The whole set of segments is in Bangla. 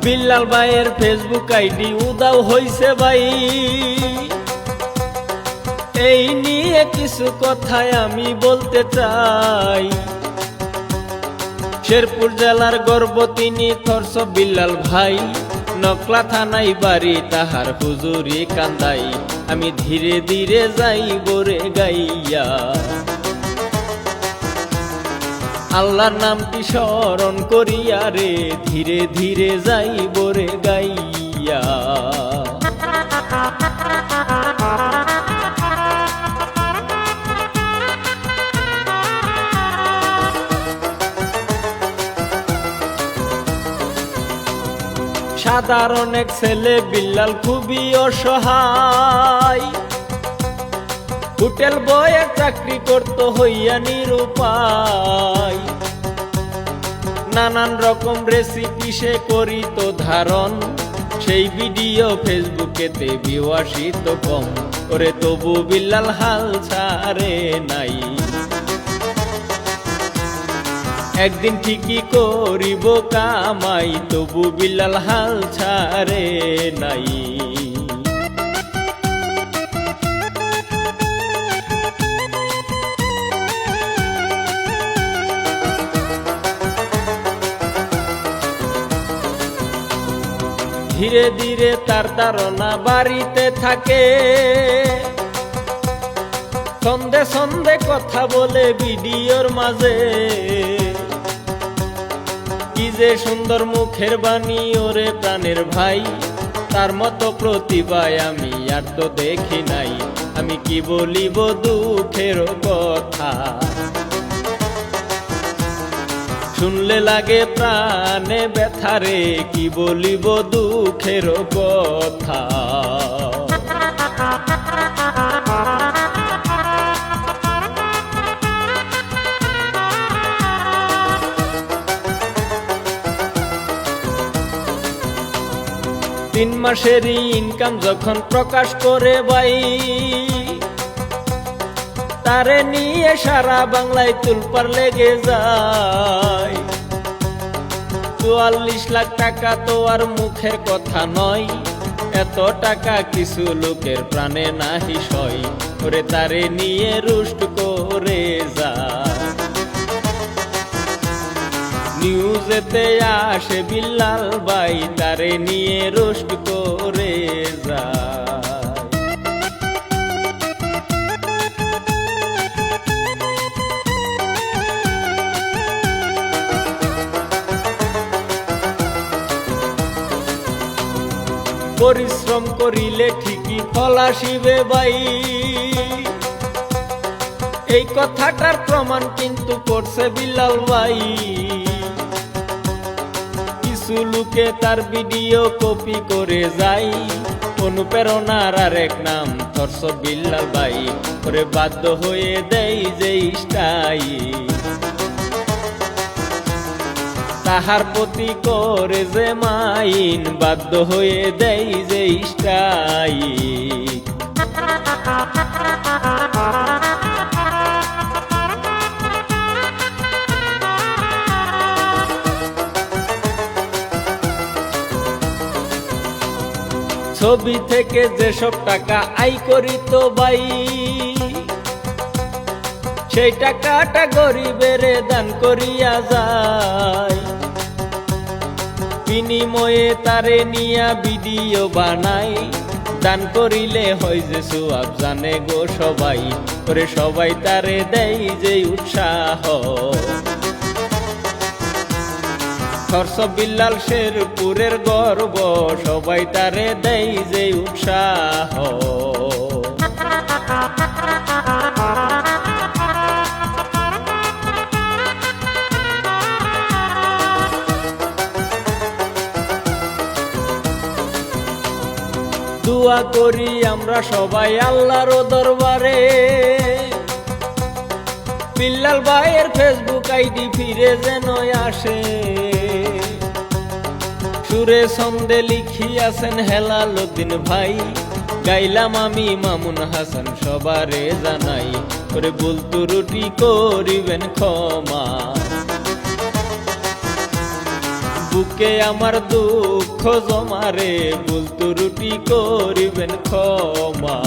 বিল্লাল ভাইয়ের ফেসবুক আইডি উদাও হইছে ভাই, এই নিয়ে কিছু কথাই আমি বলতে চাই। শেরপুর জেলার গর্ব তিনি থরস বিল্লাল ভাই, নকলা থানায় বাড়ি তাহার হুজুরি কান্দাই। আমি ধীরে ধীরে যাইব রে গাইয়া, আল্লাহর নামটি স্মরণ করিয়া রে, ধীরে ধীরে যাইব রে গাইয়া। সাধারণ এক ছেলে বিল্লাল খুবই অসহায়, হোটেল বয়ে চাকরি করতে হইয়া নিরুপায়। নানান রকম রেসিপি সে করিত ধারণ, সেই ভিডিও ফেসবুকেতে ভিউয়ার্সিত কম করে, তবু বিল্লাল হাল ছাড়ে নাই। একদিন ঠিকই করিব কামাই, তবু বিল্লাল হাল ছাড়ে নাই। ধীরে ধীরে তার ধারণা বাড়িতে থাকে, সন্ধে সন্ধে কথা বলে ভিডিওর মাঝে। কি যে সুন্দর মুখের বাণী ওরে প্রাণের ভাই, তার মতো প্রতিভায় আমি আর তো দেখি নাই। আমি কি বলিব দুঃখের কথা, শুনলে লাগে প্রাণে ব্যথারে, কি বলিব দুঃখের কথা। তিন মাসেরই ইনকাম যখন প্রকাশ করে ভাই, তারে নিয়ে সারা বাংলায় তুলপার লেগে যায়। ৪৪ লাখ টাকা তো আর মুখের কথা নয়, এত টাকা কিছু লোকের প্রাণে নাহি সয়, করে তারে নিয়ে রুষ্ট করে যায়। নিউজেতে আসে বিল্লাল ভাই, তারে নিয়ে রোস্ট করে যায়। পরিশ্রম করিলে ঠিকই ফল আসিবে ভাই, এই কথাটার প্রমাণ কিন্তু করছে বিল্লাল ভাই। কিছু লোকে তার ভিডিও কপি করে যায়, অনুপ্রেরণার আরেক নাম থরস বিল্লাল ভাই, করে বাধ্য হয়ে দেয় যে স্টাইল। তাহার প্রতি করে যে মাইন, বাধ্য হয়ে দেয় যে স্টাইল। ছবি থেকে যেসব টাকা আয় করিত ভাই, সেই টাকাটা গরিবের দান করিয়া যায়। বিনিময়ে তারে নিয়া ভিডিও বানাই, দান করিলে হয় যে সওয়াব জানে গো সবাই, করে সবাই তারে দেয় যে উৎসাহ। থরস বিল্লাল শেরপুরের গর্ব, সবাই তারে দেয় যে উৎসাহ। দোয়া করি আমরা সবাই আল্লাহর দরবারে, বিল্লাল ভাইয়ের ফেসবুক আইডি ফিরে যেন আসে। সুরে ছন্দে লিখিয়াছেন হেলালুদ্দিন ভাই, গাইলাম আমি মামুন হাসান, সবারে জানাই করে ভুল ত্রুটি করিবেন ক্ষমা। বুকে আমার দুঃখ জমারে, ভুল ত্রুটি করিবেন ক্ষমা।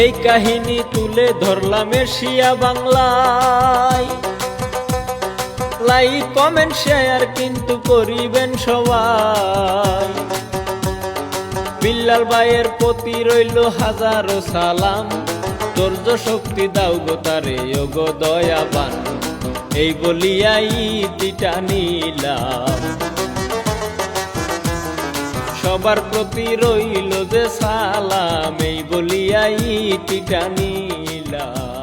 এই কাহিনী তুলে ধরলাম এশিয়া বাংলায়, লাইক কমেন্ট শেয়ার কিন্তু করিবেন সবাই। বিল্লাল ভাইয়ের প্রতি রইল হাজারো সালাম, ধৈর্য শক্তি দাও গো তারে ও গো দয়াবান, এই বলিয়া ইতিটা নিলাম। সবার প্রতি রইল যে সালাম, এই বলিয়া ইতিটা নিলাম।